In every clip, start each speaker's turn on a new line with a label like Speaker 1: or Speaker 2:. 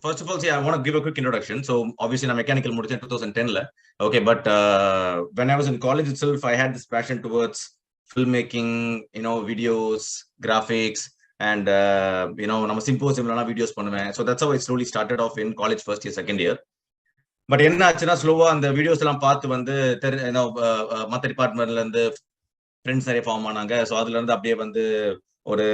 Speaker 1: first of all, see, I want to give a quick introduction. So obviously, I'm mechanical motor in 2010. Okay, but when I was in college itself, I had this passion towards filmmaking, videos, graphics, and நம்ம symposium videos பண்ணுவேன். So that's how I slowly started off in college first year, second year. But என்ன ஆச்சுன்னா ஸ்லோவா அந்த videos எல்லாம் பார்த்து வந்து மற்ற டிபார்ட்மெண்ட்ல இருந்து ஃப்ரெண்ட்ஸ் நிறைய ஃபார்ம் ஆனாங்க. ஸோ அதுல இருந்து அப்படியே வந்து ஒரு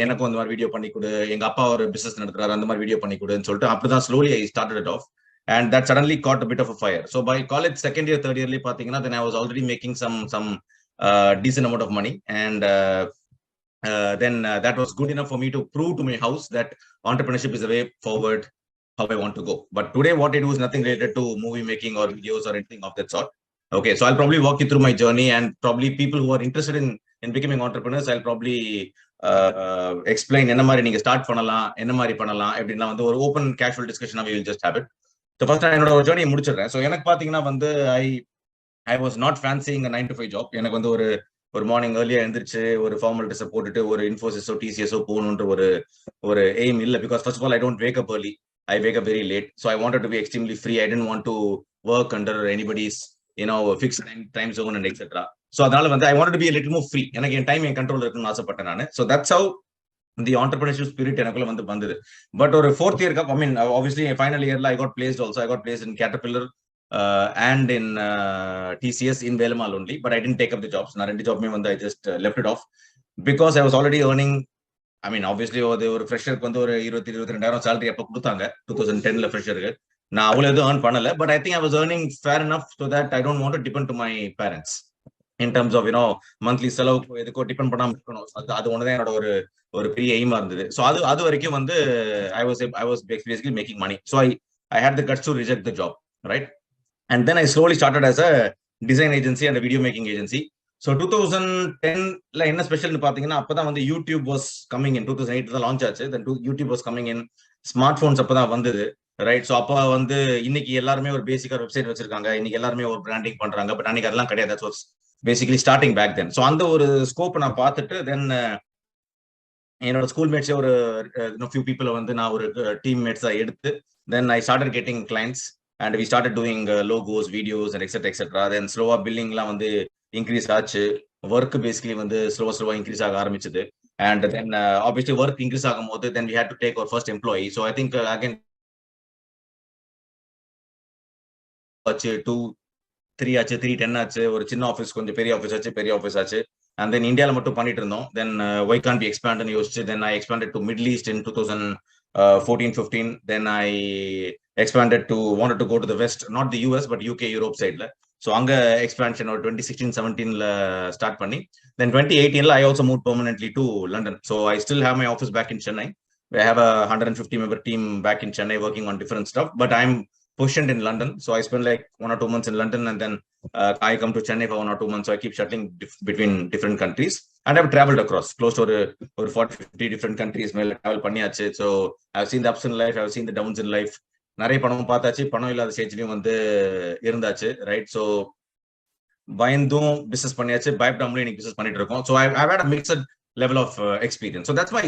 Speaker 1: எனக்கும் அந்த மாதிரி வீடியோ பண்ணி கொடு, எங்க அப்பா ஒரு பிசினஸ் நடத்துறாரு அந்த மாதிரி வீடியோ பண்ணி கொடுன்னு சொல்லிட்டு அப்படிதான் slowly I started it of. And that suddenly caught a bit of a fire. So by college second year, third year, then I was already making some decent amount of money. And then that was good enough for me to prove to my house that entrepreneurship is the way forward, how I want to go. But today what I do is nothing related to movie making or videos or anything of that sort. Okay, so I'll probably walk you through my journey, and probably people who are interested in becoming entrepreneurs, I'll probably explain என்ன மாதிரி நீங்க start பண்ணலாம், என்ன மாதிரி பண்ணலாம் அப்படின்னா வந்து ஒரு ஓப்பன் கேஷுவல் டிஸ்கஷனா we will just have it. So first என்னோட ஒரு ஜர்னியை முடிச்சிடுறேன். ஸோ எனக்கு பாத்தீங்கன்னா வந்து I was not fancying 9 to 5 job. எனக்கு வந்து ஒரு மார்னிங் ஏர்லியா எழுந்திரிச்சு ஒரு ஃபார்மல் ட்ரெஸ் போட்டுட்டு ஒரு இன்ஃபோசிஸோ டிசிஎஸோ போகணுன்ற ஒரு எய்ம் இல்லை. Because first of all I don't wake up early. I wake up very late, so I wanted to be extremely free. I didn't want to work under anybody's fixed time zone and etc. So அதனால வந்து I wanted to be a little more free. எனக்கு என் time என் control இருக்குன்னு ஆசைப்பட்டேன் நான். So that's how the entrepreneurship spirit எனக்குள்ள வந்து வந்தது. But ஒரு fourth year I mean obviously final year I got placed also. I got placed in Caterpillar and in TCS in Velammal only, but I didn't take up the jobs. நான் ரெண்டு ஜாப்மே வந்து I just left it off because I was already earning. I mean, obviously, ஒரு ஃப்ரெஷருக்கு வந்து ஒரு 22,000 salary அப்போ கொடுத்தாங்க 2010 ஃப்ரெஷருக்கு. நான் அவ்வளோ எதுவும் ஏர்ன் பண்ணல, but I think I was earning fair enough so that I don't want to depend to my parents in terms of monthly செலவுக்கு எதுக்கோ டிபெண்ட் பண்ணாமல் இருக்கணும். அது ஒன்று தான் என்னோட ஒரு பெரிய எய்மா இருந்தது. ஸோ அது வரைக்கும் வந்து I was basically making money. So I had the guts to reject the job, right? And then I slowly started as a design agency and video making agency. So 2010 என்ன ஸ்பெஷல்னு பார்த்தீங்கன்னா அப்பதான் வந்து யூடியூப் வாஸ் கம்மிங் இன். 2008 தான் launch ஆச்சு. Then YouTube was coming in. Smart phones அப்பதான் வந்தது, right? So அப்போ வந்து இன்னைக்கு எல்லாருமே ஒரு பேசிக்கா வெப்சைட் வச்சிருக்காங்க, இன்னைக்கு எல்லாருமே ஒரு பிராண்டிங் பண்றாங்க. பட் அன்னைக்கு அதெல்லாம் கிடையாது. That's was basically starting back then. So அந்த ஒரு ஸ்கோப் நான் பார்த்துட்டு தென் என்னோட ஸ்கூல் மேட்ஸே ஒரு ஃபியூ பீப்புளை வந்து நான் ஒரு டீம் மேட்ஸா எடுத்து then I started getting clients and we started doing logos, videos and etcetera. Then ஸ்லோவா பில்லிங்லாம் வந்து இன்க்ரீஸ் ஆச்சு. ஒர்க் பேசிக்கலி வந்து ஸ்லோவா இன்க்ரீஸ் ஆக ஆரம்பிச்சது. And then obviously work increase ஆகும் போது then we had to take our first employee. So I think again ஆச்சு 2-3 ஆச்சு, 3-10 ஆச்சு. ஒரு சின்ன ஆஃபீஸ் கொஞ்சம் பெரிய ஆஃபீஸ் ஆச்சு. அண்ட் தென் இந்தியாவில் மட்டும் பண்ணிட்டு இருந்தோம். Then why can't be expand யோசிச்சு then I expanded to middle east in 2014-15. Then I expanded to wanted to go to the west, not the US but UK Europe side la. So anga expansion or 2016-17 la start panni. Then 2018 la I also moved permanently to London. So I still have my office back in Chennai. I have a 150 member team back in Chennai working on different stuff, but I'm positioned in London. So I spend like 1 or 2 months in London and then I come to Chennai for 1 or 2 months. So I keep shuttling between different countries and I've traveled across close to over 40-50 different countries மேல travel பண்ணியாச்சு. So I've seen the ups in life, I've seen the downs in life. நிறைய பணமும் பார்த்தாச்சு, பணம் இல்லாத ஸ்டேஜ்லயும் வந்து இருந்தாச்சு, ரைட்? ஸோ பயந்தும் பிசினஸ் பண்ணியாச்சு, பயப்படாமலே இன்னைக்கு பிசினஸ் பண்ணிட்டு இருக்கோம். So I had a mixed level of experience. So that's my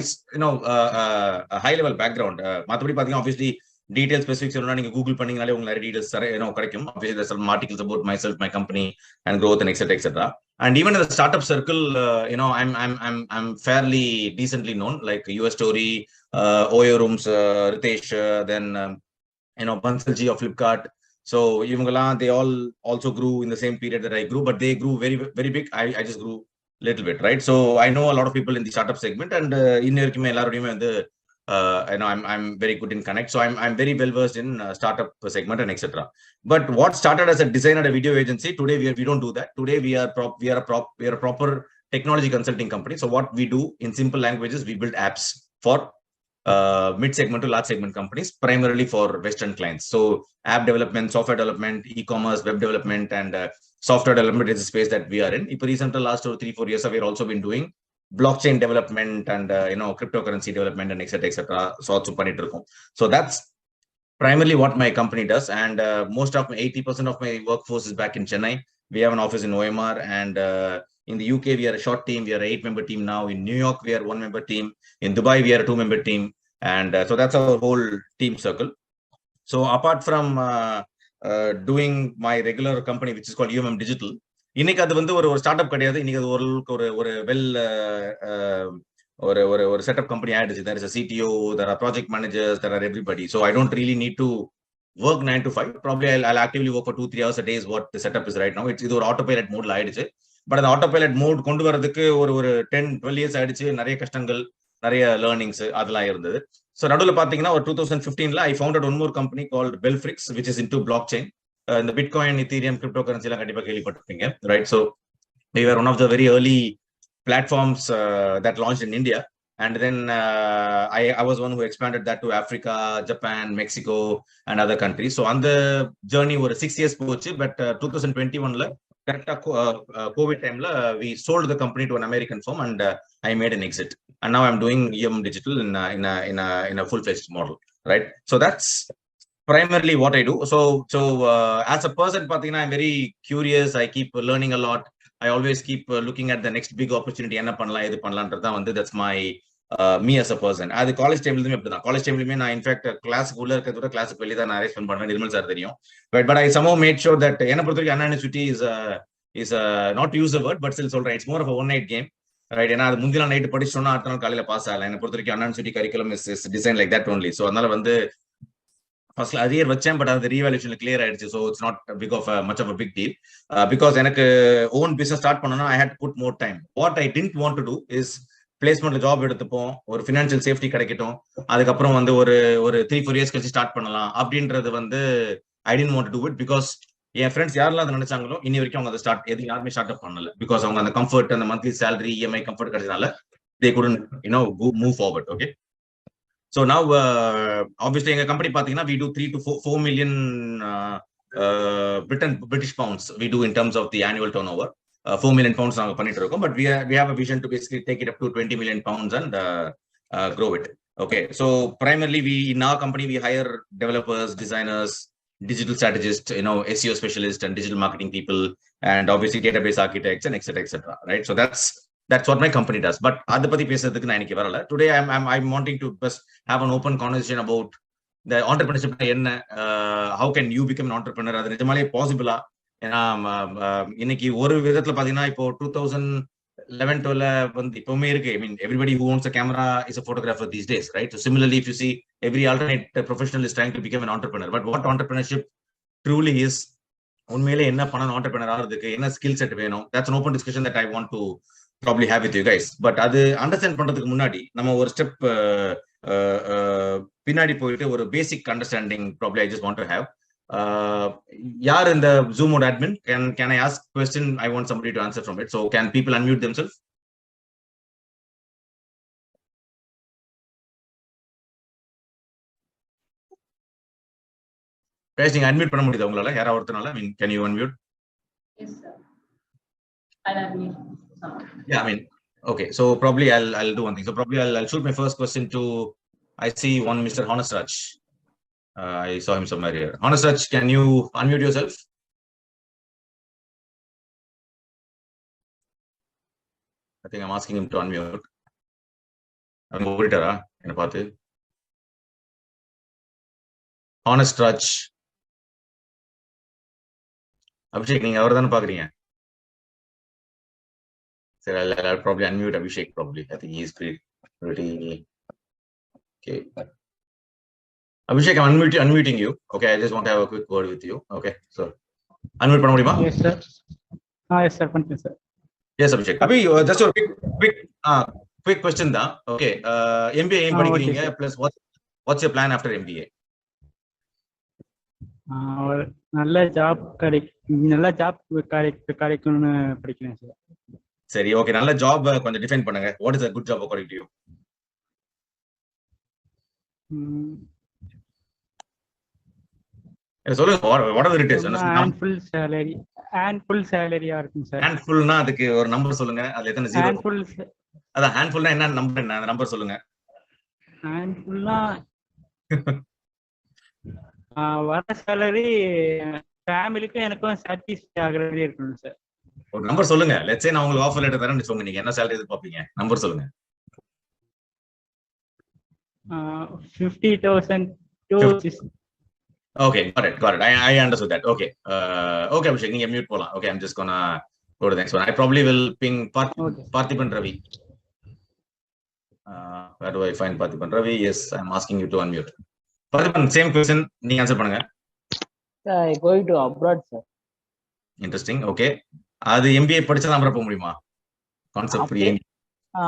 Speaker 1: high level background. மற்றபடி பார்த்தீங்கன்னா ஆப்வியஸ்லி டீடைல் ஸ்பெசிஃபிக் சொல்லணும்னா நீங்க கூகுள் பண்ணீங்கனாலே உங்களுக்கு நிறைய டீடைல்ஸ் கிடைக்கும். Obviously some articles about myself, my company and growth and etc. And even in the startup circle, I'm fairly decently known, like US Story, Oyo Rooms, Ritesh, then Bansalji of Flipkart. So they all also grew in the same period that I grew, but they grew very, very big. I just grew little bit, right? So I know a lot of people in the startup segment and I'm very good in connect. So I'm very well versed in startup segment and etc. But what started as a design and a video agency, today we don't do that. Today we are a proper technology consulting company. So what we do in simple languages, we build apps for mid-segment to large segment companies, primarily for Western clients. So app development, software development, e-commerce, web development, and software development is the space that we are in. If recently last 3-4 years, we've also been doing blockchain development and cryptocurrency development and etc. So that's primarily what my company does. And most of 80% of my workforce is back in Chennai. We have an office in OMR, and in the UK, we are a short team. We are an 8-member team now. In New York, we are a 1-member team. In Dubai, we are a 2-member team. And so that's our whole team circle. So apart from doing my regular company, which is called UMM Digital, இன்னைக்கு அது வந்து ஒரு start up கிடையாது. இன்னைக்கு அது ஒரு well ஒரு setup company ஆயிடுச்சு. There is a CTO, there are project managers, there are everybody. So I don't really need to work 9 to 5. Probably I'll actively work for 2-3 hours a day is what the setup is right now. இது ஒரு autopilot mode ஆயிடுச்சு. But அந்த autopilot mode கொண்டு வரதுக்கு ஒரு 10-12 years ஆயிடுச்சு. நிறைய கஷ்டங்கள், நிறைய லேர்னிங்ஸ் அதெல்லாம் இருந்தது. ஸோ நடுவில் பார்த்தீங்கன்னா ஒரு 2015 I founded one more company called Belfrix, which is into blockchain. இந்த பிட்காயின், இத்தீரியம், கிரிப்டோ கரன்சி எல்லாம் கண்டிப்பாக கேள்விப்பட்டிருப்பீங்க, right? So we were one of the very early platforms that launched in India, and then I was one who expanded that to Africa, Japan, Mexico, and other countries. So on the journey over 6 years pochu, but 2021 correcta COVID time we sold the company to an American firm, and I made an exit, and now I'm doing UMM Digital in a full-fledged model, right? So that's primarily what I do. So as a person, pathina, I'm very curious. I keep learning a lot. I always keep looking at the next big opportunity. Enna pannalam edu pannalaamன்றதா வந்து that's my me as a person. அது college டைம்லயுமே அப்படிதான். College டைம்லயுமே நான் in fact கிளாஸுக்கு உள்ள இருக்கிறத விட கிளாஸுக்கு வெளியே தான் நான் அரேஞ்ச் பண்ணுவேன். நிர்மல் சார் தெரியும். But I somehow made sure that என்ன பொறுத்த வரைக்கும் Anna university is not to use the word, but still சொல்றேன், it's more of a one night game, right? ஏன்னா அது முந்தின நைட்டு படிச்சோம்னா அடுத்த நாள் காலையில பாஸ் ஆகலாம். என்ன பொறுத்த வரைக்கும் Anna university curriculum is designed like that only. So அதனால வந்து ஃபர்ஸ்ட் அரியர் வச்சேன், பட் அது ரீவாலுவேஷன்ல கிளியர் ஆயிடுச்சு. So it's not big of much of a big deal. Because எனக்கு ஓன் பிசினஸ் ஸ்டார்ட் பண்ணணும்னா I had to put more time. What I didn't want to do is பிளேஸ்மெண்ட்ல job எடுத்துப்போம், ஒரு financial safety கிடைக்கட்டும், அதுக்கப்புறம் வந்து ஒரு 3-4 இயர்ஸ் கழிச்சு ஸ்டார்ட் பண்ணலாம் அப்படின்றது வந்து ஐ didn't want to do it. Because N friends யாரெல்லாம் அதை நினைச்சாங்களோ இன்னி வரைக்கும் அவங்க அதை யாருமே ஸ்டார்ட் அப் பண்ணல. பிகாஸ் அவங்க அந்த கம்ஃபர்ட், அந்த மந்த்லி சேலரி, EMI கம்ஃபர்ட் கிடைச்சதுனால they couldn't move forward. Okay, so now obviously எங்க கம்பெனி பாத்தீங்கன்னா we do 3 to 4 million British pounds we do in terms of the annual turnover. 4 million pounds நாங்க பண்ணிட்டு இருக்கோம். But we have a vision to basically take it up to 20 million pounds and grow it. Okay, so primarily in our company we hire developers, designers, digital strategists, SEO specialists and digital marketing people, and obviously database architects and etc., right? So that's what my company does. But adha pathi pesadhukku na iniki varala. Today I'm wanting to just have an open conversation about the entrepreneurship enna, how can you become an entrepreneur, adu nijamale possible ah? Ena iniki oru vidathila pathina ipo 2011-12 வந்து இப்போமே இருக்கு. I mean everybody who owns a camera is a photographer these days, right? So similarly, if you see, every alternate professional is trying to become an entrepreneur. But what entrepreneurship truly is, உண்மையிலே என்ன பண்ணணும் entrepreneur ஆகிறதுக்கு, என்ன skill set வேணும், that's an open discussion that I want to probably have with you guys. But அது understand பண்றதுக்கு முன்னாடி நம்ம ஒரு ஸ்டெப் பின்னாடி போயிட்டு ஒரு basic understanding probably I just want to have. யார் இந்த Zoom mode admin? Can I ask question? I want somebody to answer from it. So can people unmute themselves? guys, நீங்க unmute பண்ண முடியுதா உங்களால? யாரா ஒருத்தனால? I mean, can you unmute?
Speaker 2: Yes sir, I'll unmute.
Speaker 1: Yeah, I mean, okay, so probably I'll do one thing. So probably I'll shoot my first question to, I see one Mr. Honesraj. I saw him somewhere here. Honesraj, can you unmute yourself? I think I'm asking him to unmute. I'm over என்ன பார்த்து. Honesraj, Abhishek நீங்க அவர் தானே பாக்குறீங்க? So I'll probably unmute Abhishek probably. I think he's pretty okay. Abhishek, I'm unmuting you. Okay, I just want to have a quick word with you. Okay, so unmute பண்ண முடியுமா?
Speaker 3: Yes sir. Yes sir, பண்ணுங்க sir.
Speaker 1: Yes Abhishek. Abhi, just a quick question da. Okay, MBA ஏன் படிக்கிறீங்க?
Speaker 3: Okay,
Speaker 1: plus what's your plan after MBA?
Speaker 3: நல்ல job கிடைக்கணும்னு படிக்கிறேன் sir.
Speaker 1: சரி, okay, நல்ல ஜாப் கொஞ்சம் டிஃபைன் பண்ணுங்க. What is a good job according to you? சொல்லுங்க, whatever it is.
Speaker 3: handful salary-ஆ இருக்கும் சார்.
Speaker 1: handfulனா அதுக்கு ஒரு நம்பர் சொல்லுங்க. அதுல எத்தனை ஜீரோ? அதான் handfulனா என்ன நம்பர், என்ன அந்த நம்பர் சொல்லுங்க.
Speaker 3: handfulனா வர salary ஃபேமிலிக்கு எனக்கும் சாட்டிஸ்ஃபை ஆகுற மாதிரி இருக்கணும் சார்.
Speaker 1: ஒரு நம்பர் சொல்லுங்க. லெட்ஸ் சே நான் உங்களுக்கு ஆஃபர் லெட்டர் தரேன்னு சொல்லுங்க. நீங்க என்ன salary எதிர்பார்ப்பீங்க? நம்பர் சொல்லுங்க.
Speaker 3: 50,000 to
Speaker 1: Okay, got it. I understood that. Okay. Okay, Abhishek, you can mute pola. Okay, I'm just gonna go to the next one. I probably will ping Parthipan Ravi. Where do I find Parthipan Ravi? Yes, I'm asking you to unmute. Parthipan, same question. நீங்க answer பண்ணுங்க.
Speaker 4: Going to abroad, sir.
Speaker 1: Interesting. Okay. அது MBA படிச்சா தான் அப்புறம் போக முடியுமா? Concept free.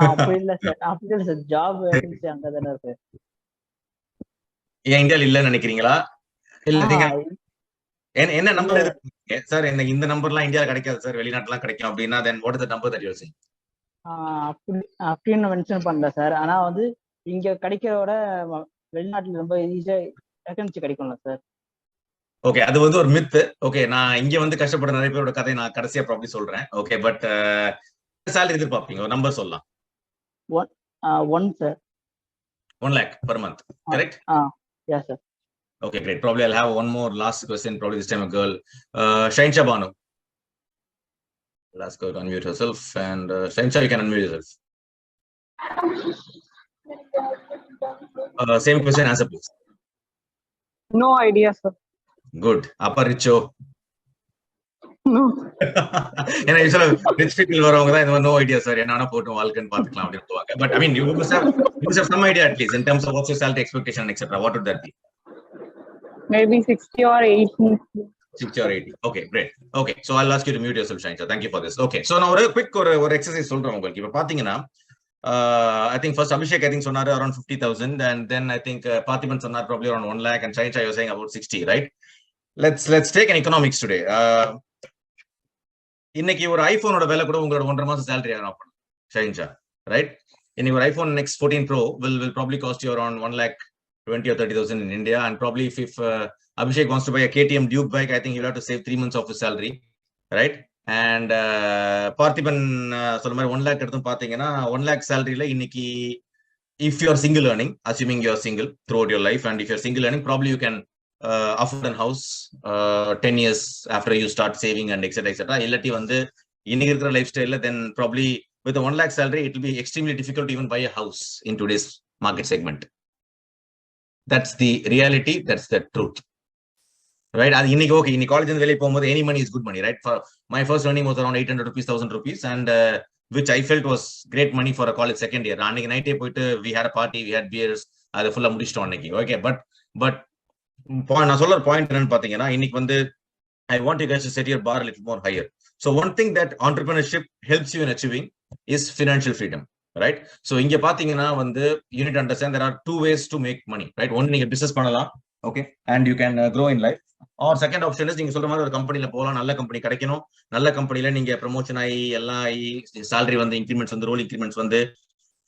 Speaker 4: அப்படி இல்ல சார், அப்படி இல்ல சார், ஜாப் வேகன்சி அங்க தானே இருக்கு.
Speaker 1: ஏன் இந்தியால இல்லன்னு நினைக்கிறீங்களா? இல்ல நீங்க என்ன நம்பர் எதிர்பார்க்கீங்க சார்? இந்த நம்பர்லாம் இந்தியால கிடைக்காது சார், வெளிநாட்டுலாம் கிடைக்கும் அப்படின்னா then what is the number that you are saying?
Speaker 4: அப்படின்னு மென்ஷன் பண்ணல சார். ஆனா வந்து இங்க கிடைக்கிறோட வெளிநாட்டுல ரொம்ப ஈஸியா வேகன்சி கிடைக்கும்ல சார்.
Speaker 1: ஓகே, அது வந்து ஒரு மித். ஓகே, நான் இங்க வந்து கஷ்டப்படுற நிறைய பேரோட கதை நான் கடைசியா ப்ராப்ளி சொல்றேன். ஓகே, பட் salary எதிர்பார்ப்பீங்க, ஒரு நம்பர் சொல்லலாம்.
Speaker 4: 1 sir.
Speaker 1: 1 lakh per month, correct?
Speaker 4: Yeah sir.
Speaker 1: Okay, great. Probably I'll have one more last question, probably this time a girl. Shainsha Banu. I'll ask her to unmute herself, and Shainsha, you can unmute yourself. Same question, answer please.
Speaker 5: No idea, sir.
Speaker 1: Good. Upper Richo.
Speaker 5: No.
Speaker 1: ஏன்னா யூசுவலா rich people வரவங்க தான் இந்த மாதிரி no idea sir, என்ன போட்டும் வாழ்க்கைன்னு பாத்துக்கலாம் அப்படின்னு சொல்லுவாங்க. But I mean you must have some idea at least in terms of what's your salary expectation, etc. What would that be?
Speaker 5: Maybe 60 or 80.
Speaker 1: 60 or 80. Okay, great. Okay, so I'll ask you to mute yourself, Shainsha. Thank you for this. Okay, so நான் ஒரு quick ஒரு exercise சொல்றேன் உங்களுக்கு. இப்ப பாத்தீங்கன்னா I think first Abhishek I think சொன்னாரு around 50,000, and then I think Parthipan சொன்னார் probably around 1 lakh, and Shainsha you're saying about 60, right? Let's take an economics today. இன்னைக்கு ஒரு ஐபோனோட விலை கூட உங்களோட 1.5 மாசம் salary ஆகும் Shainsha, right? இன்னைக்கு ஒரு iPhone X 14 Pro will probably cost you around 1 lakh 20 or 30,000 in India, and probably if Abhishek wants to buy a KTM Duke bike, I think he'll have to save 3 months of his salary, right? And Parthipan சொல்ற மாதிரி 1 lakh எடுத்தும் பாத்தீங்கன்னா 1 lakh salary-ல இன்னைக்கு if you are single earning, assuming you are single throughout your life, and if you are single earning, probably you can afford a house 10 years after you start saving and etc. illati வந்து இன்னைக்கு இருக்கிற life ஸ்டைல்ல then probably with a 1 lakh salary it will be extremely difficult to even buy a house in today's market segment. That's the reality, that's the truth, right? அது இன்னைக்கு okay, இன்னைக்கு college வெளியே போகும்போது any money is good money, right? For my first earning was around 800 rupees, 1000 rupees, and which I felt was great money for a college second year. அன்னைக்கு நைட்டே போயிட்டு we had a party, we had beers, அது ஃபுல்லா முடிச்சிட்டோம் அன்னைக்கு. Okay, but நான் சொல்ற point என்னன்னு பாத்தீங்கன்னா இன்னைக்கு வந்து I want you guys to set your bar a little more higher. So one thing that entrepreneurship helps you in achieving is financial freedom, right? So இங்க பாத்தீங்கன்னா வந்து you need to understand there are 2 ways to make money, right? One, நீங்க business பண்ணலாம், okay, and you can grow in life. Or second option is நீங்க சொல்ற மாதிரி ஒரு கம்பெனில போகலாம், நல்ல கம்பெனி கிடைக்கணும், நல்ல கம்பெனில நீங்க ப்ரமோஷன் ஆகி எல்லாம் ஆகி salary வந்து இன்கிரிமெண்ட்ஸ் வந்து ரோல் இன்கிரிமெண்ட்ஸ் வந்து.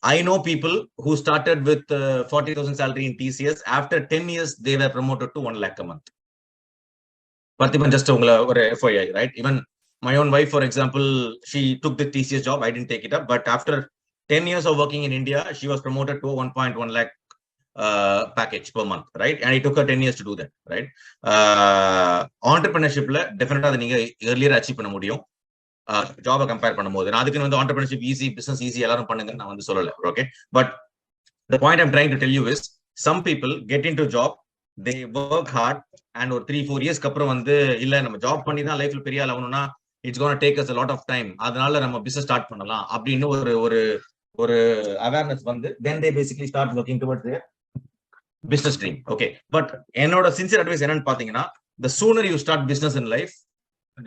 Speaker 1: I know people who started with 40,000 salary in TCS. After 10 years, they were promoted to 1 lakh a month. Parthipan, just ஒரு FYI, right? Even my own wife, for example, she took the TCS job. I didn't take it up. But after 10 years of working in India, she was promoted to a 1.1 lakh package per month, right? And it took her 10 years to do that, right? Entrepreneurship, definitely அதை நீங்க earlier achieve பண்ண முடியும். ஜாபை compare பண்ணும்போது நான் அதுக்கு வந்து entrepreneurship easy, business easy, எல்லாரும் பண்ணுங்க நான் வந்து சொல்லல, okay? But the point I'm trying to tell you is some people get into job, they work hard, and ஒரு 3-4 yearsக்கு அப்புறம் வந்து இல்ல நம்ம ஜாப் பண்ணி தான் லைஃப்ல பெரிய ஆள் ஆகணும்னா it's going to take us a lot of time, அதனால நம்ம பிசினஸ் ஸ்டார்ட் பண்ணலாம் அப்படின்னு ஒரு அவேர்னஸ் வந்து then they basically start working towards their business dream, okay? But என்னோட சின்சியர் அட்வைஸ் என்னன்னு பாத்தீங்கன்னா the sooner you start business in life,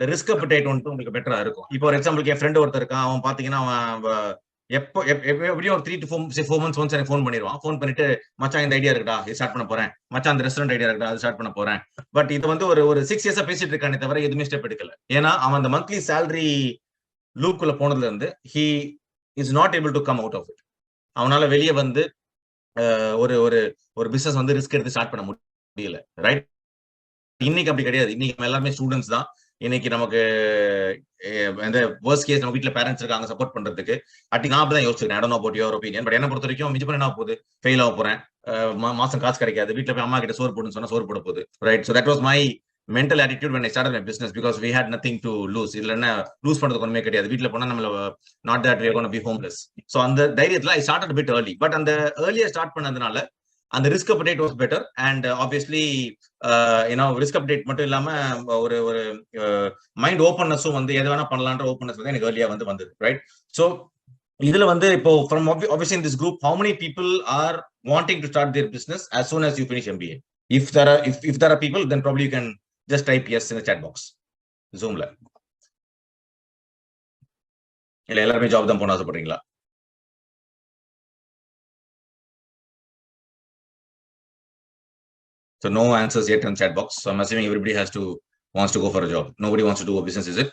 Speaker 1: the risk appetite வந்து உங்களுக்கு பெட்டரா இருக்கும். இப்போ ஒரு எக்ஸாம்பிளுக்கு என் ஃப்ரெண்ட் ஒருத்தர் இருக்கான், அவன் பாத்தீங்கன்னா அவன் எப்படியும் ஒரு 3 to 4 months once எனக்கு ஃபோன் பண்ணிடுவான். ஃபோன் பண்ணிட்டு மச்சான் இந்த ஐடியா இருக்குடா, இது ஸ்டார்ட் பண்ண போறேன், மச்சான் அந்த ரெஸ்டாரண்ட் ஐடியா இருக்குடா, அது ஸ்டார்ட் பண்ண போறேன். பட் இது வந்து ஒரு 6 years பேசிட்டு இருக்கானே தவிர எதுவுமே ஸ்டெப் எடுக்கல. ஏன்னா அவன் அந்த மந்த்லி சேலரி லூப்குள்ள போனதுல இருந்து he is not able to come out of it. அவனால வெளியே வந்து ஒரு பிசினஸ் வந்து ரிஸ்க் எடுத்து ஸ்டார்ட் பண்ண முடியல, ரைட்? இன்னைக்கு அப்படி கிடையாது. இன்னைக்கு நம்ம எல்லாருமே ஸ்டூடெண்ட்ஸ் தான். இன்னைக்கு நமக்கு இந்த வர்ஸ்ட் கேஸ் நம்ம வீட்டுல பேரண்ட்ஸ் இருக்காங்க சப்போர்ட் பண்றதுக்கு. நான் அப்படிதான் யோசிச்சிருக்கேன். I don't know about your opinion, but என்ன பொறுத்த வரைக்கும் மிஞ்சி பண்ண என்ன போகுது, ஃபெயில் ஆக போறேன், மாசம் காசு கிடைக்காது, வீட்டுல போய் அம்மா கிட்ட சோறு போடுன்னு சொன்னா சோறு போட போகுது, right? So that was my mental attitude when I started my business, because we had nothing to lose. இதுல என்ன லூஸ் பண்றதுக்கு ஒண்ணுமே கிடையாது. வீட்டுல போனா நம்மள not that we are going to be homeless. So அந்த தைரியத்துல I started a bit early, but அந்த earlier ஸ்டார்ட் பண்ணதுனால அந்த risk appetite was better, and obviously risk appetite மட்டும் இல்லாம ஒரு ஒரு மைண்ட் ஓப்பன்னஸும் வந்து எது வேணா பண்ணலான்ற ஓப்பன்னஸ் வந்து எனக்கு early-ஆ வந்தது, right? So இதுல வந்து இப்போ from obviously in this group, how many people are wanting to start their business as soon as you finish MBA? If there are people, then probably you can just type yes in the chat box. Zoomல இல்ல எல்லாருமே job தான் போன ஆசைப்படுறீங்களா? So no answers yet in chat box. So I'm assuming everybody wants to go for a job. Nobody wants to do a business, is it?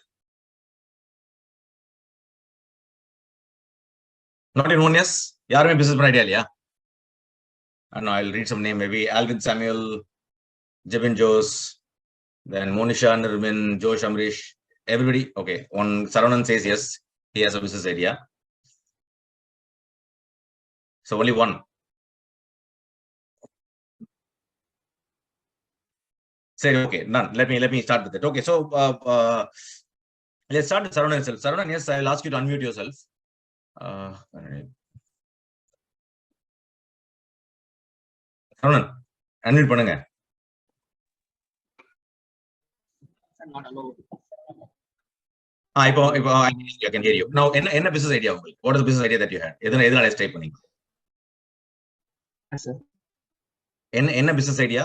Speaker 1: Not in one yes. யாருமே business பண்ண idea இல்லையா? I know, I'll read some name, maybe Alvin Samuel, Jebin Jose, then Monisha, Nirmin, Josh Amrish, everybody. Okay, one Saravanan says yes, he has a business idea. So only one. Say okay, none. Let me start with it. Okay, so let's start with Saravanan itself. Saravanan, yes, I'll ask you to unmute yourself. Saravanan, unmute பண்ணுங்க. இப்போ I can hear you. Now என்ன business idea உங்களுக்கு? What is the business idea that you had? எதனால start பண்ணீங்க?
Speaker 6: sir.
Speaker 1: என்ன business idea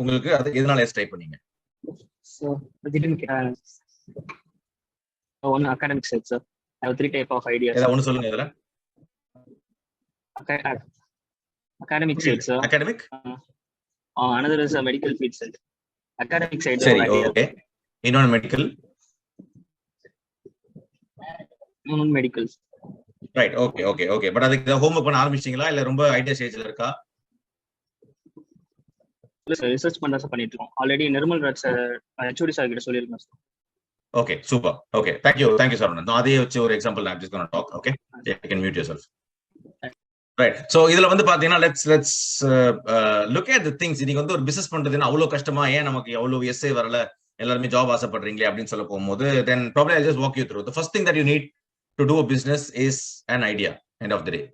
Speaker 1: உங்களுக்கு? அது எதனால ஸ்டார்ட் பண்ணீங்க?
Speaker 6: So I didn't one academic side, sir. I have 3 type of ideas.
Speaker 1: ஏதா ஒன்னு சொல்லுங்க இதல.
Speaker 6: Academic side, sir.
Speaker 1: Academic?
Speaker 6: Another is a medical field side. Academic side.
Speaker 1: சரி, okay. இன்னொரு medical.
Speaker 6: Medical.
Speaker 1: Right, okay. But அதுக்கு homework பண்ண ஆரம்பிச்சிட்டீங்களா இல்ல ரொம்ப ஐடியா ஸ்டேஜ்ல இருக்கா?
Speaker 6: இல்ல சார், ரிசர்ச் பண்ணிட்டு இருக்கோம். Already Nirmal Raj sir HOD sir கிட்ட சொல்லிருக்கேன் sir.
Speaker 1: Okay, super. Okay, thank you Saravanan. நான் அதே வச்சு ஒரு example I'm just going to talk, okay? You can mute yourself. Right. So இதுல வந்து பாத்தீங்கன்னா let's look at the things. நீங்க வந்து ஒரு business பண்றதுன்னா அவ்வளவு கஷ்டமா, ஏன் நமக்கு அவ்வளவு எஸ்ஏ வரல, எல்லாரும் ஜாப் ஆசைப்படுறீங்களே அப்படின்னு சொல்ல போகும்போது then probably I'll just walk you through. The first thing that you need to do a business is an idea, end of the day,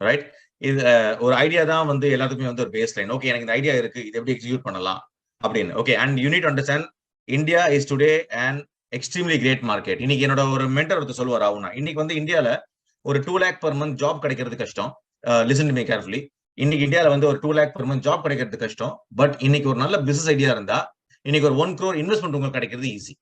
Speaker 1: right? இது ஒரு ஐடியா தான் வந்து எல்லாத்துக்குமே வந்து ஒரு பேஸ் லைன். ஓகே, எனக்கு இந்த ஐடியா இருக்கு, இது எப்படி எக்ஸிக்யூட் பண்ணலாம் அப்படின்னு. Okay, and you need to understand India is today and extremely great market. இன்னைக்கு என்னோட ஒரு மென்டர் ஒருத்தர் சொல்லுவார், ஆகுனா இன்னைக்கு வந்து இந்தியால ஒரு 2 lakh per month ஜாப் கிடைக்கிறது கஷ்டம். Listen to me carefully. இன்னைக்கு இந்தியால வந்து ஒரு 2 lakh per month ஜாப் கிடைக்கிறது கஷ்டம். பட் இன்னைக்கு ஒரு நல்ல பிசினஸ் ஐடியா இருந்தா இன்னைக்கு ஒரு 1 crore இன்வெஸ்ட்மெண்ட் உங்களுக்கு கிடைக்கிறது easy.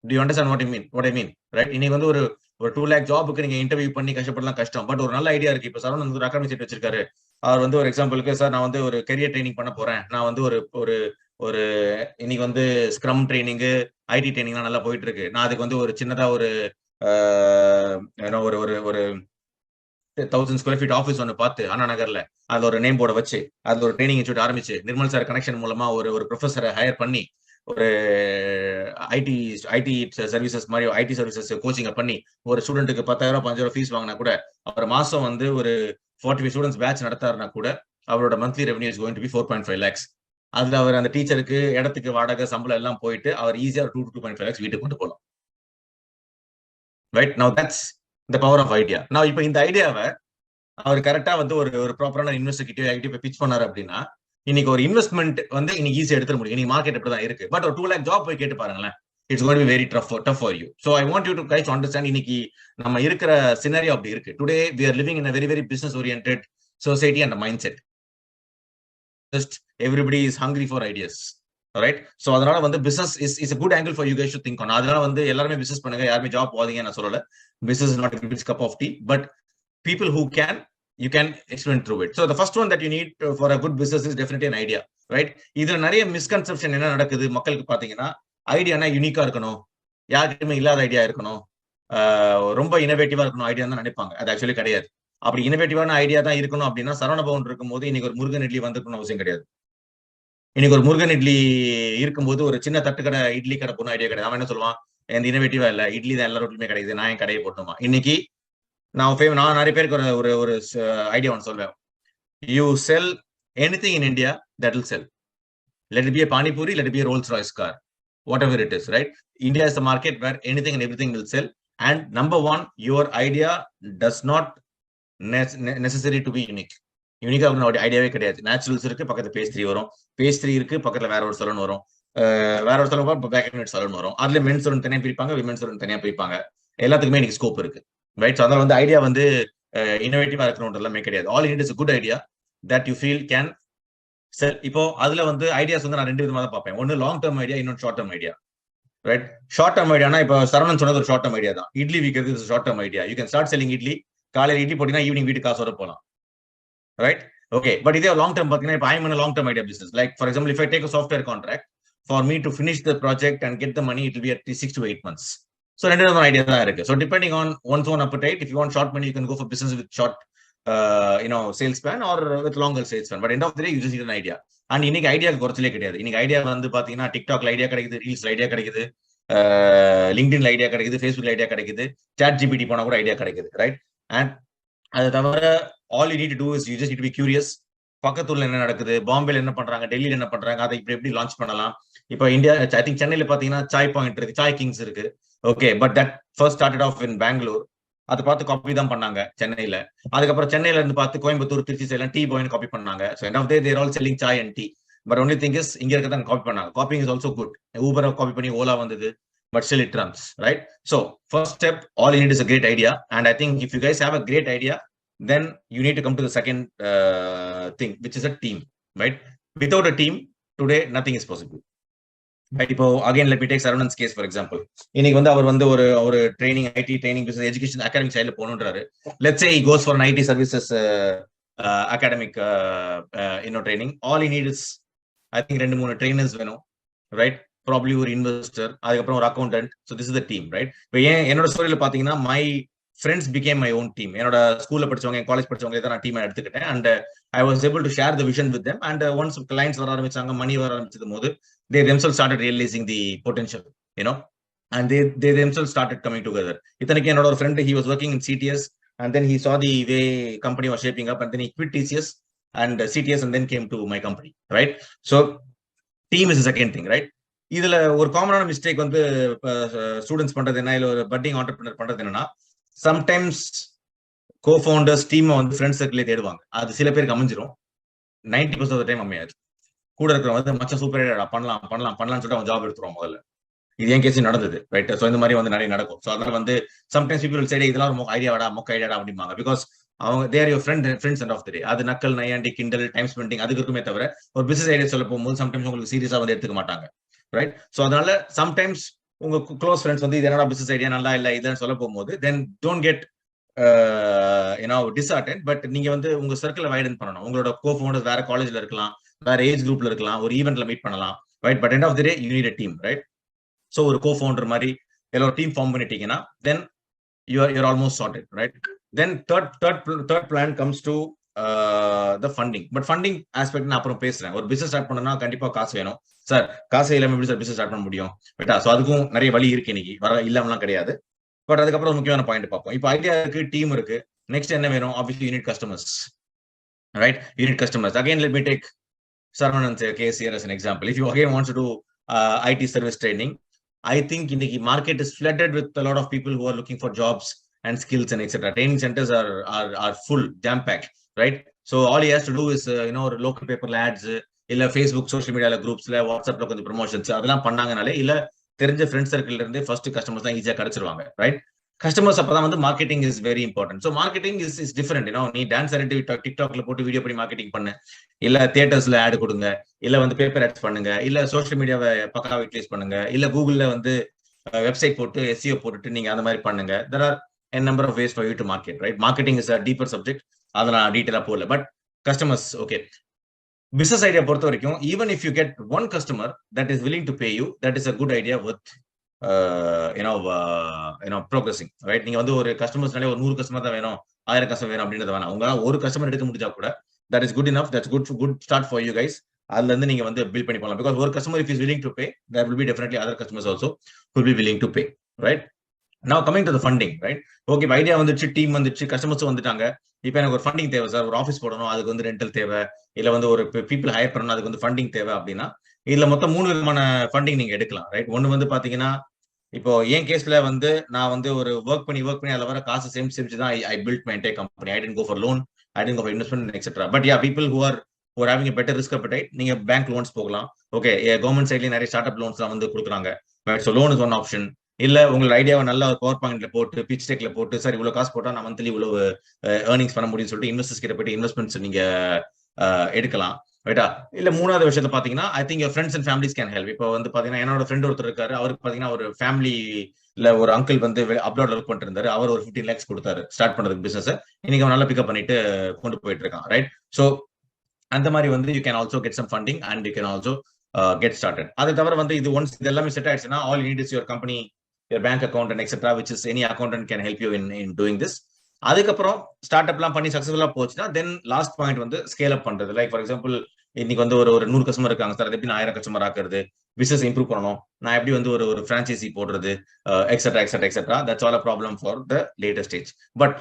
Speaker 1: To you understand what I mean, right? இன்னைக்கு வந்து ஒரு 2 lakh ஜாபுக்கு நீங்க இன்டர்வியூ பண்ணி கஷ்டப்படலாம் கஷ்டம். பட் ஒரு நல்ல ஐடியா இருக்கு. இப்போ சரவணன் வந்து ஒரு அகாடமி செட் வச்சிருக்காரு. அவர் வந்து ஒரு எக்ஸாம்பிளுக்கு, சார் நான் வந்து ஒரு கெரியர் ட்ரைனிங் பண்ண போறேன், நான் வந்து ஒரு இன்னைக்கு வந்து ஸ்க்ரம் ட்ரைனிங், ஐடி ட்ரைனிங்லாம் நல்லா போயிட்டு இருக்கு, நான் அதுக்கு வந்து ஒரு சின்னதா ஒரு 1000 square feet ஆஃபீஸ் ஒன்று பார்த்து அண்ணா நகர்ல அதுல ஒரு நேம் போர்டை வச்சு அதுல ஒரு ட்ரைனிங் இன்ஸ்டியூட் ஆரம்பிச்சு நிர்மல் சார் கனெக்ஷன் மூலமா ஒரு ப்ரொஃபஸரை ஹையர் பண்ணி ஒரு ஐடி சர்வீசஸ் மாதிரி ஐடி சர்வீசஸ் கோச்சிங் பண்ணி ஒரு ஸ்டூடெண்ட்டுக்கு 10,000 5,000 ஃபீஸ் வாங்கினா கூட அவர் மாசம் வந்து ஒரு 45 ஸ்டூடெண்ட்ஸ் பேட்ச் நடத்தாருன்னா கூட அவரோட monthly revenue is going to be 4.5 lakhs. அதுல அவர் அந்த டீச்சருக்கு இடத்துக்கு வாடகை சம்பளம் எல்லாம் போயிட்டு அவர் ஈஸியா 2 to 2.5 lakhs வீட்டுக்கு கொண்டு போகலாம். Right, now that's the power of idea. நான் இப்போ இந்த ஐடியாவை அவர் கரெக்டா வந்து ஒரு ப்ராப்பரான இன்வெஸ்டர் கிட்ட ஐடி போய் பிச் பண்ணாரு அப்படின்னா இன்னைக்கு ஒரு இன்வெஸ்ட்மெண்ட் வந்து இன்னைக்கு ஈஸியா எடுத்துட முடியும். இன்னைக்கு மார்க்கெட் இப்படிதான் இருக்கு. பட் ஒரு 2 lakh ஜாப் போய் கேட்டு பாருங்களேன், it's going to be very tough for you. So I want you to guys understand இன்னைக்கு நம்ம இருக்கிற சினாரியோ அப்படி இருக்கு. Today we are living in a very very business oriented society and a mindset. Just everybody is hungry for ideas. Alright, so அதனால வந்து business is a good angle for you guys to think on. அதனால வந்து எல்லாருமே business பண்ணுங்க, யாருமே job போகாதீங்க நான் சொல்லல. Business is not a big cup of tea, but people who can, you can experiment through it. So the first one that you need for a good business is definitely an idea, right? இதுல நிறைய misconception என்ன நடக்குது மக்களுக்கு பாத்தீங்கன்னா, ஐடியானா யூனிக்கா இருக்கணும், யாருக்குமே இல்லாத idea இருக்கணும், ரொம்ப இனோவேட்டிவா இருக்கணும் ஐடியா தான் நினைப்பாங்க. அது ஆக்சுவலி கிடையாது. அப்படி இனோவேட்டிவான ஐடியா தான் இருக்கணும் அப்படின்னா சரவணபவன் இருக்கும்போது இன்னைக்கு ஒரு முருகன் இட்லி வந்துருக்கணும் அவசியம் கிடையாது. இன்னைக்கு ஒரு முருகன் இட்லி இருக்கும்போது ஒரு சின்ன தட்டுக்கடை இட்லி கடை போன ஐடியா கிடையாது. அவன் என்ன சொல்லுவான், எந்த இனோவேட்டிவா இல்ல, இட்லி தான் எல்லாருமே கிடைக்குது, நான் என் கடையை போட்டோமா. இன்னைக்கு நான் நிறைய பேருக்கு ஒரு ஐடியா ஒன்று சொல்வேன். You sell anything in India that will sell. Let it be a panipuri, let it be a Rolls Royce car, whatever it is, right? India is the market where anything and everything will sell. And number one, your idea does not necessary to be unique. யூனிக்கா இருக்கணும் ஐடியாவே கிடையாது. Naturals இருக்கு, பக்கத்துல base 3 வரும், base 3 இருக்கு, பக்கத்துல வேற ஒரு சலூன் வரும், வேற ஒரு சலூன் பேக் அண்ட் சலூன் வரும். அதுல மென்ஸ் சலூன் தனியா பிரிப்பாங்க, விமென்ஸ் சலூன் தனியா பிரிப்பாங்க. எல்லாத்துக்குமே இன்னைக்கு ஸ்கோப் இருக்கு, ரைட்? ஸோ அதனால வந்து ஐடியா வந்து இன்னோவேட்டிவா இருக்கணும்ன்ற எல்லாமே கிடையாது. All it is good idea that you feel can sell. இப்போ அதுல வந்து ஐடியாஸ் வந்து நான் 2 விதமா தான் பார்ப்பேன். ஒன்னு லாங் டர்ம் ஐடியா, இன்னொன்று short term idea, right? Short term ஐடியானா இப்போ சரவணன் சொன்னது ஒரு ஷார்ட் டர்ம் ஐடியா தான். இட்லி விற்கிறது short term idea. You can start selling idli. காலையில் இட்லி போட்டீங்கன்னா ஈவினிங் வீட்டுக்கு காசு வர போகலாம், ரைட்? Okay, but இதே லாங் டர்ம் பார்த்தீங்கன்னா இப்போ I'm in a long term idea business. Like for example, if I take a software contract, for me to finish the project and get the money, it will be at least 6 to 8 months. So ரெண்டு விதமான idea தான் இருக்கு. So depending on one's own appetite, if you want short money, you can go for business with short sales span or with longer sales span. But end of the day, you just need an idea. And இன்னைக்கு ஐடியாக்கு குறைச்சலே கிடையாது. இன்னைக்கு idea வந்து பாத்தீங்கன்னா டிக்டாக்ல idea கிடைக்குது, ரீல்ஸ்ல idea கிடைக்குது, லிங்க்டின்ல idea கிடைக்குது, ஃபேஸ்புக்ல ஐடியா கிடைக்குது, சாட் ஜிபிடி போனா கூட ஐடியா கிடைக்குது, ரைட்? அண்ட் அது தவிர all you need to do is you just need to be curious. பக்கத்துல என்ன நடக்குது, பாம்பேல என்ன பண்றாங்க, டெல்லியில என்ன பண்றாங்க, அதை இப்படி எப்படி லான்ச் பண்ணலாம். இப்போ இந்தியா, ஐ திங்க் சென்னையில பாத்தீங்கன்னா சாய் பாயிண்ட் இருக்கு, சாய் கிங்ஸ் இருக்கு. Okay, but that first started off in Bangalore. அதை பார்த்து காப்பி தான் பண்ணாங்க சென்னையில. அதுக்கப்புறம் சென்னையில இருந்து பார்த்து கோயம்புத்தூர், திருச்சி சைட்லாம் டீ பாய்னு காப்பி பண்ணாங்க. So end of day they're all selling chai and tea. But only thing is இங்க இருக்க தான் காப்பி பண்ணாங்க. Copying is also good. ஊபரை காப்பி பண்ணி ஓலா வந்தது, but still it runs, right? So first step, all you need is a great idea. And I think if you guys have a great idea, then you need to come to the second thing, which is a team, right? Without a team today, nothing is possible, right? Ipo again, let me take Saranan's case for example. இன்னைக்கு வந்து அவர் வந்து ஒரு training, IT training, business education, academic side போணும்ன்றாரு. Let's say he goes for an IT services academic training. All he needs is, I think 2-3 trainers வேணும், right? Probably ஒரு investor, அதுக்கப்புறம் ஒரு accountant. So this is the team, right? இப்போ என்னோட ஸ்டோரியில பாத்தீங்கன்னா my friends became my own team. என்னோட ஸ்கூல்ல படிச்சவங்க, காலேஜ் படிச்சவங்க தான் நான் டீமா எடுத்துக்கிட்டேன். And I was able to share the vision with them. And once clients வர ஆரம்பிச்சாங்க, மணி வர ஆரம்பிச்சதும் போது they themselves started realizing the potential, and they themselves started coming together. இத்தனைக்கு என்னோட ஒரு friend, he was working in CTS, and then he saw the way company was shaping up, and then he quit TCS and CTS and then came to my company, right? So team is the second thing, right? இதுல ஒரு காமனான mistake வந்து students பண்றது என்ன, இல்ல ஒரு padding entrepreneur பண்றது என்னன்னா, சம்டைம்ஸ் கோஃபவுண்டர்ஸ் டீம் வந்து ஃப்ரெண்ட்ஸ் சர்க்கிளே தேடுவாங்க. அது சில பேருக்கு அமைஞ்சிரும், 90% ஆஃப் த டைம் அமையாது. கூட இருக்கிறவங்க வந்து மச்சம் சூப்பர் ஐடியா பண்ணலாம்னு சொல்லிட்டு அவன் ஜாப் எடுத்துருவான் முதல்ல. இது என் கேஸ் நடந்தது, ரைட்? ஸோ இந்த மாதிரி வந்து நிறைய நடக்கும். ஸோ அதனால வந்து சம்டைம்ஸ் பீப்புள் சைடு இதெல்லாம் ஒரு ஐடியாடா, மொக்க ஐடியாடா அப்படிம்பாங்க. பிகாஸ் அவங்க they're your friends and of the day. அது நக்கல், நையாண்டி, கிண்டல், டைம் ஸ்பெண்டிங் அதுக்கு இருக்குமே தவிர ஒரு பிசினஸ் ஐடியா சொல்ல போகும்போது சம்டைம்ஸ் உங்களுக்கு சீரியஸா வந்து எடுத்துக்க மாட்டாங்க, ரைட்? ஸோ அதனால சம்டைம்ஸ் உங்க க்ளோஸ் ஃப்ரெண்ட்ஸ் வந்து இது என்னடா பிசினஸ் ஐடியா நல்லா இல்லை இதுன்னு சொல்ல போகும்போது தென் டோன்ட் கெட் டிஸ்ஹார்ட்டன்ட். பட் நீங்க வந்து உங்க சர்க்கிளை வைடன் பண்ணணும். உங்களோட கோஃபவுண்டர்ஸ் வேற காலேஜ்ல இருக்கலாம், வேற ஏஜ் குரூப்ல இருக்கலாம், ஒரு ஈவெண்ட்ல மீட் பண்ணலாம், right? But end of the day you need a team, right? So ஒரு கோஃபவுண்டர் மாதிரி எல்லாரும் டீம் ஃபார்ம் பண்ணிட்டீங்கன்னா தென் you're almost sorted, right? Then third plan comes to the funding. But funding aspect நான் அப்புறம் பேசுறேன். ஒரு பிசினஸ் ஸ்டார்ட் பண்ணனா கண்டிப்பா காசு வேணும் சார். காசு இல்லாம எப்படி சார் பிசினஸ் ஸ்டார்ட் பண்ண முடியும், ரைட்டா? ஸோ அதுக்கும் நிறைய வழி இருக்கு, இன்னைக்கு வர இல்லாமலாம் கிடையாது. பட் அதுக்கப்புறம் முக்கியமான பாயிண்ட் பார்ப்போம். இப்போ ஐடியா இருக்கு, டீம் இருக்கு, நெக்ஸ்ட் என்ன வேணும்? Obviously unit customers, right? Unit customers. Again let me take Sarvanan's case here as an example. If you again want to do IT service training, I think in the market is flooded with a lot of people who are looking for jobs and skills and etc. Training centers are full, jam packed, right? So all he has to do is local paper ads, இல்ல Facebook social media groups-ல WhatsApp-ல கொஞ்சம் promotions அதெல்லாம் பண்ணாங்கனாலே இல்ல தெரிஞ்ச friend சர்க்கிள்ல இருந்து first customers தான் ஈஸியா கிடைச்சிருவாங்க, right? Customers அப்பதான் வந்து marketing is very important. So marketing is different. நீ டான்ஸ் ஆடிட்டு டிக்டாக்ல போட்டு வீடியோ பண்ணி மார்க்கெட்டிங் பண்ணு, இல்ல தியேட்டர்ஸ்ல ஆட் கொடுங்க, இல்ல வந்து பேப்பர் ஆட்ஸ் பண்ணுங்க, இல்ல சோஷியல் மீடியாவை பக்காவா யூட்டிலைஸ் பண்ணுங்க, இல்ல கூகுள்ல வந்து வெப்சைட் போட்டு SEO போட்டுட்டு நீங்க அந்த மாதிரி பண்ணுங்க. There are a number of ways for you to market, right? Marketing is a deeper subject. அதை நான் டீட்டெயிலா போகல. But customers, okay, business idea பொறுத்த வரைக்கும் even if you get one customer that is willing to pay you, that is a good idea worth progressing, right? நீங்க வந்து ஒரு கஸ்டமர்ஸ்னாலே ஒரு 100 கஸ்டமர் தான் வேணும், 1000 கஸ்டமர் வேணும் அப்படின்றது வேணாம். உங்களால ஒரு கஸ்டமர் எடுக்க முடிஞ்சா கூட that is good enough. That's good start for you guys. அதுல இருந்து நீங்க வந்து பில்ட் பண்ணி போகலாம். பிகாஸ் ஒரு customer if is willing to pay, there will be definitely other customers also who will be willing to pay, right? Now coming to the funding, right? Okay, idea வந்துச்சு, team வந்துச்சு, கஸ்டமர்ஸும் வந்துட்டாங்க. இப்போ எனக்கு ஒரு funding தேவை sir, ஒரு office போடணும், அதுக்கு வந்து ரெண்டல் தேவை, இல்ல வந்து ஒரு பீப்புள் ஹையர் பண்ணணும், அதுக்கு வந்து ஃபண்டிங் தேவை அப்படின்னா இதுல மொத்தம் 3 விதமான ஃபண்டிங் நீங்க எடுக்கலாம், ரைட்? ஒன்னு வந்து பாத்தீங்கன்னா, இப்போ என் கேஸ்ல வந்து நான் வந்து ஒரு ஒர்க் பண்ணி அதுல வர காசு சேமிச்சு தான் I build my entire company. I didn't go for loan, ஐடிங் of investment etcetera. But ya, people who are having a better risk appetite, நீங்க பேங்க் லோன்ஸ் போகலாம். ஓகே, கவர்மெண்ட் சைட்லயும் நிறைய ஸ்டார்ட் அப் லோன்ஸ்லாம் வந்து கொடுக்குறாங்க. So loan is one option. இல்ல உங்களோட ஐடியாவை நல்ல பவர் பாயிண்ட்ல போட்டு பிச் டெக்ல போட்டு சார் இவ்வளவு காசு போட்டா நான் மந்த்லி இவ்வளவு ஏர்னிங்ஸ் பண்ண முடியும்னு சொல்லிட்டு இன்வெஸ்டர்ஸ் கிட்ட போயிட்டு இன்வெஸ்ட்மெண்ட்ஸ் நீங்க எடுக்கலாம். ரைட்டா? இல்ல மூணாவது விஷயத்த பாத்தீங்கன்னா I think your friends and families can help. இப்போ வந்து பாத்தீங்கன்னா என்னோட ஃப்ரெண்ட் ஒருத்தர் இருக்காரு. அவருக்கு பாத்தீங்கன்னா ஒரு ஃபேமிலில ஒரு அங்கிள் வந்து அப்ராட்ல ஒர்க் பண்ணிட்டு இருந்தாரு. அவர் ஒரு 15 lakhs கொடுத்தாரு ஸ்டார்ட் பண்றதுக்கு பிசினஸ். இன்னைக்கு அவன் நல்லா பிக்கப் பண்ணிட்டு கொண்டு போயிட்டு இருக்கான். ரைட்? ஸோ அந்த மாதிரி வந்து you can also get some funding and you can also get started. அதை தவிர வந்து இது ஒன்ஸ் இது எல்லாமே செட் ஆயிடுச்சுன்னா all you need is your company, your bank account and etcetera, which is any accountant can help you in doing this. அதுக்கப்புறம் start அப்லாம் பண்ணி சக்ஸஸ்ஃபுல்லா போச்சுன்னா தென் லாஸ்ட் பாயிண்ட் வந்து ஸ்கேல் அப் பண்றது. லைக் ஃபார் எக்ஸாம்பிள் இன்னைக்கு வந்து ஒரு 100 கஸ்டமர் இருக்காங்க சார், அது எப்படி 1000 கஸ்டமர் ஆக்குறது, பிசினஸ் இம்ப்ரூவ் பண்ணணும், நான் எப்படி வந்து ஒரு ஃபிரான்ச்சைசி போடுறது, etcetera etcetera etcetera. That's all a problem for the later stage. But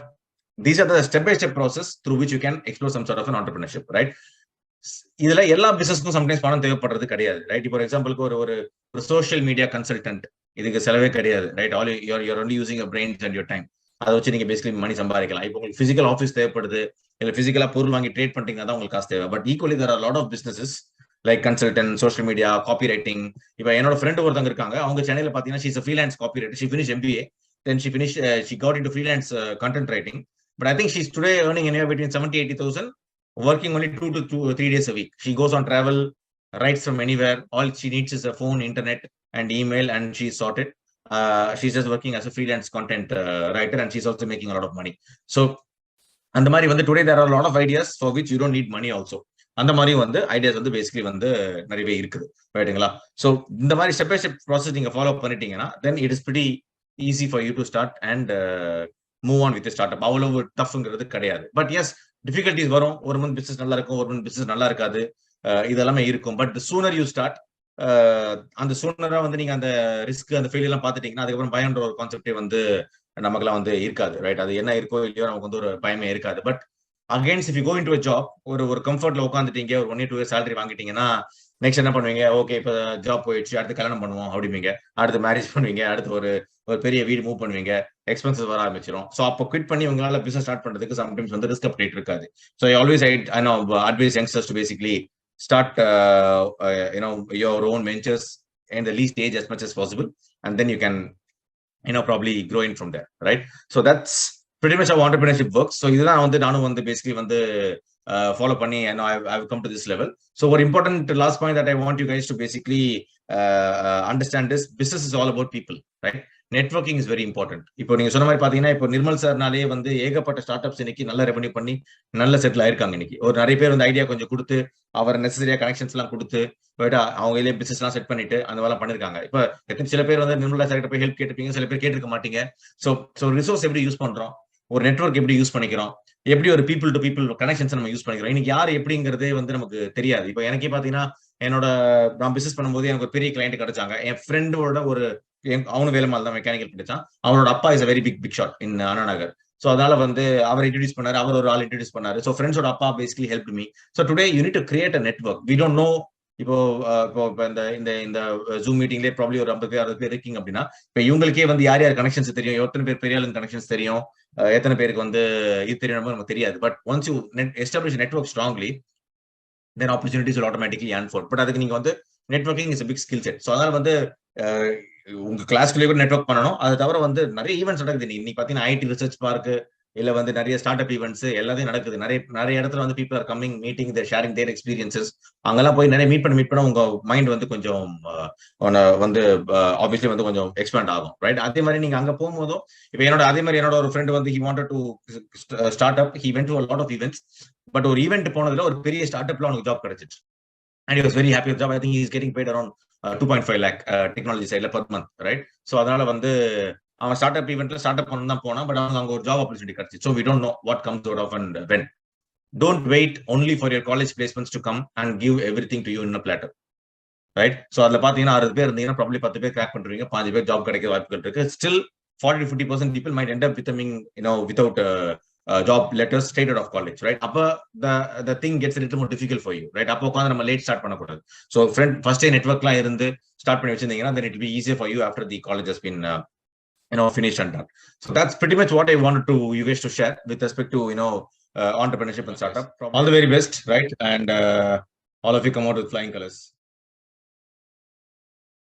Speaker 1: these are the step by step process through which you can explore some sort of an entrepreneurship, right? இதுல எல்லா பிசினஸ்க்கும் sometimes பணம் தேவைப்படுறது கிடையாது. Right? இப்போ எக்ஸாம்பிளுக்கு ஒரு social media consultant, இதுக்கு செலவே கிடையாது. Right? All you're only using your brains and your time. அதை வச்சு நீங்க பேசிக்கலி மணி சம்பாதிக்கலாம். இப்போ உங்களுக்கு பிசிக்கல் ஆஃபீஸ் தேவைப்படுது, இல்ல பிசிக்கலா பொருள் வாங்கி ட்ரேட் பண்றீங்கன்னா தான் உங்களுக்கு காசு தேவை. But equally there are lot of businesses like consultant, social media, copy writing. இப்போ என்னோட ஃப்ரெண்ட் ஒருத்தவங்க இருக்காங்க, அவங்க சென்னையில பாத்தீங்கன்னா she's freelance copy writer. She finish MBA, then she got into freelance content writing. But I think she's today earning anywhere between 70,000-80,000, working only 2 to 3 days a week. She goes on travel, writes from anywhere. All she needs is a phone, internet, and email, and she's sorted. She's just working as a freelance content writer, and she's also making a lot of money. So, and the mari vandu today there are a lot of ideas for which you don't need money also. And the mari vandu ideas vandu basically vandu narive irukku, rightங்களா? So இந்த மாதிரி step by step process நீங்க follow பண்ணிட்டீங்கன்னா then it is pretty easy for you to start and move on with start up. அவ்வளவு டஃப்ங்கிறது கிடையாது. But S, difficulties வரும். ஒரு month business நல்லா இருக்கும், ஒரு மந்த் பிசினஸ் நல்லா இருக்காது, இதெல்லாமே இருக்கும். பட் சூனர் யூ ஸ்டார்ட், அந்த சூனரா வந்து நீங்க அந்த ரிஸ்க் அந்த ஃபெயிலியர் எல்லாம் பாத்துட்டீங்கன்னா அதுக்கப்புறம் பயம்ன்ற ஒரு கான்செப்டே வந்து நமக்குலாம் வந்து இருக்காது. ரைட்? அது என்ன இருக்கோ இல்லையோ நமக்கு வந்து ஒரு பயமே இருக்காது. But again if you go into a job, ஒரு கம்ஃபர்ட்ல உட்காந்துட்டீங்க, ஒரு 1 year 2 years salary வாங்கிட்டீங்கன்னா நெக்ஸ்ட் என்ன பண்ணுவீங்க? ஓகே, இப்போ ஜாப் போயிடுச்சு, அடுத்து கல்யாணம் பண்ணுவோம் அப்படிவீங்க, அடுத்து மேரேஜ் பண்ணுவீங்க, அடுத்து ஒரு பெரிய வீடு மூவ் பண்ணுவீங்க, எக்ஸ்பென்சஸ் வர ஆரம்பிச்சிடும். ஸோ அப்போ குவிட் பண்ணி உங்களால பிசினஸ் ஸ்டார்ட் பண்றதுக்கு சம்டைம்ஸ் வந்து ரிஸ்க் அப்டேட் இருக்காது. So I always advice youngsters to basically start your own ventures in the least age as much as possible, and then you can probably grow in from there, right? So that's pretty much how entrepreneurship works. So idha vandu nanu vandu basically vandu follow panni, and I've come to this level. So one important last point that I want you guys to basically understand is business is all about people, right? Networking is very important. இப்போ நீங்க சொன்ன மாதிரி பாத்தீங்கன்னா இப்போ நிர்மல் சார்னாலே வந்து ஏகப்பட்ட start ups இன்னைக்கு நல்ல ரெவன்யூ பண்ணி நல்ல செட்டில் ஆயிருக்காங்க. இன்னைக்கு ஒரு நிறைய பேர் வந்து ஐடியா கொஞ்சம் கொடுத்து அவர் நெசசரியா கனெக்ஷன்ஸ் எல்லாம் கொடுத்து அவங்க இதே பிசினஸ் எல்லாம் செட் பண்ணிட்டு அந்த மாதிரி பண்ணிருக்காங்க. இப்ப சில பேர் வந்து நிர்மலா சார் கிட்ட போய் ஹெல்ப் கேட்டுப்பீங்க, சில பேர் கேட்டிருக்க மாட்டீங்க. ஸோ ரிசோர்ஸ் எப்படி யூஸ் பண்றோம், ஒரு நெட்வொர்க் எப்படி யூஸ் பண்ணிக்கிறோம், எப்படி ஒரு பீப்புள் டு பீப்புள் கனெக்ஷன்ஸ் நம்ம யூஸ் பண்ணிக்கிறோம். இன்னைக்கு யார் எப்படிங்கிறதே வந்து நமக்கு தெரியாது. இப்போ எனக்கே பாத்தீங்கன்னா நான் பிசினஸ் பண்ணும்போது எனக்கு ஒரு பெரிய கிளைண்ட் கிடைச்சாங்க. என் ஃப்ரெண்டோட அவனு வேலம்மாள் தான் மெக்கானிக்கல் படிச்சான். அவனோட அப்பா is a very big shot in Anna Nagar. So அதனால வந்து அவர் இன்ட்ரடியூஸ் பண்ணாரு, அவர் ஒரு ஆள் இன்ட்ரடியூஸ் பண்ணாரு. ஸோ ஃப்ரெண்ட்ஸோட அப்பா basically help me. So today you need to create a network. We don't know. இப்போ இந்த ஜூம் மீட்டிங்லேயே ப்ராப்ளி ஒரு 50 பேர் 60 பேர் இருக்கீங்க அப்படின்னா இப்போ இவங்களுக்கே வந்து யார் யார் கனெக்ஷன்ஸ் தெரியும், எத்தனை பேர் பெரிய ஆளுங்க கனெக்ஷன்ஸ் தெரியும், எத்தனை பேருக்கு வந்து இது தெரியும் நமக்கு தெரியாது. But once you establish network strongly, then opportunities will automatically unfold. But அதுக்கு நீங்க வந்து networking is a big skill set. So அதனால வந்து உங்க கிளாஸ்க்குள்ளேயே கூட நெட்வொர்க் பண்ணணும். அது தவிர வந்து நிறைய ஈவெண்ட்ஸ் நடக்குது. இன்னைக்கு பாத்தீங்கன்னா ஐடி ரிசர்ச் பார்க்கு இல்ல வந்து நிறைய ஸ்டார்ட் அப் ஈவெண்ட்ஸ் எல்லாத்தையும் நடக்குது. நிறைய இடத்துல வந்து people are coming, meeting, there sharing their experiences. அங்கெல்லாம் போய் நிறைய மீட் பண்ண உங்க மைண்ட் வந்து கொஞ்சம் வந்து ஆப்வியஸ்லி வந்து கொஞ்சம் எக்ஸ்பேண்ட் ஆகும், ரைட்? அதே மாதிரி நீங்க அங்க போகும்போதும் இப்போ என்னோட ஒரு ஃப்ரெண்ட் வந்து he wanted to start up. He went to a lot of events. But ஒரு ஈவெண்ட் போனதுல ஒரு பெரிய ஸ்டார்ட் அப்ல அவனுக்கு ஜாப் கிடைச்சிச்சு. And he was very happy with the job. I think he is getting paid around 2.5 lakh technology சைட்ல per month, right? So அதனால வந்து அவன் ஸ்டார்ட் அப் ஈவெண்ட்ல ஸ்டார்ட் அப் பண்ண தான் போனான். பட் அவங்க அங்க ஒரு ஜாப் ஆப்பர்ச்சுனிட்டி கிடைச்சு. So we don't know what comes out of and when. Don't wait only for your college placements to come and give everything to you in a platter, right? So அதுல பாத்தீங்கன்னா 60 பேர் இருந்தீங்கன்னா probably 10 பேர் crack பண்றீங்க, 5 பேர் job கிடைக்க வாய்ப்புகள் இருக்கு. Still 40-50% people might end up becoming without job letters straight out of college, right? Appa the thing gets a little more difficult for you, right? Appo ukandha நம்ம லேட் ஸ்டார்ட் பண்ண கூடாது. So friend first day networkலாம் இருந்து start பண்ணி வச்சிருந்தீங்கன்னா then it will be easier for you after the college has been finished and done. So that's pretty much what I wanted to you guys to share with respect to entrepreneurship and startup. All the very best, right? And all of you come out with flying colors.